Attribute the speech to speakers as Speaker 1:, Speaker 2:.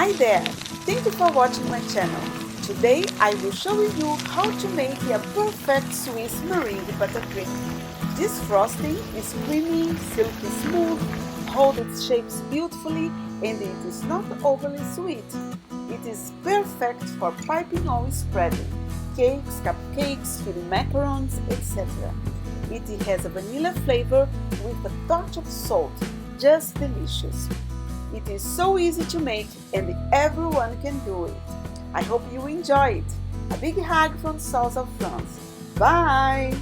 Speaker 1: Hi there! Thank you for watching my channel. Today I will show you how to make a perfect Swiss meringue buttercream. This frosting is creamy, silky smooth, holds its shapes beautifully, and it is not overly sweet. It is perfect for piping or spreading cakes, cupcakes, filling macarons, etc. It has a vanilla flavor with a touch of salt, just delicious. It is so easy to make and everyone can do it. I hope you enjoy it. A big hug from South of France. Bye!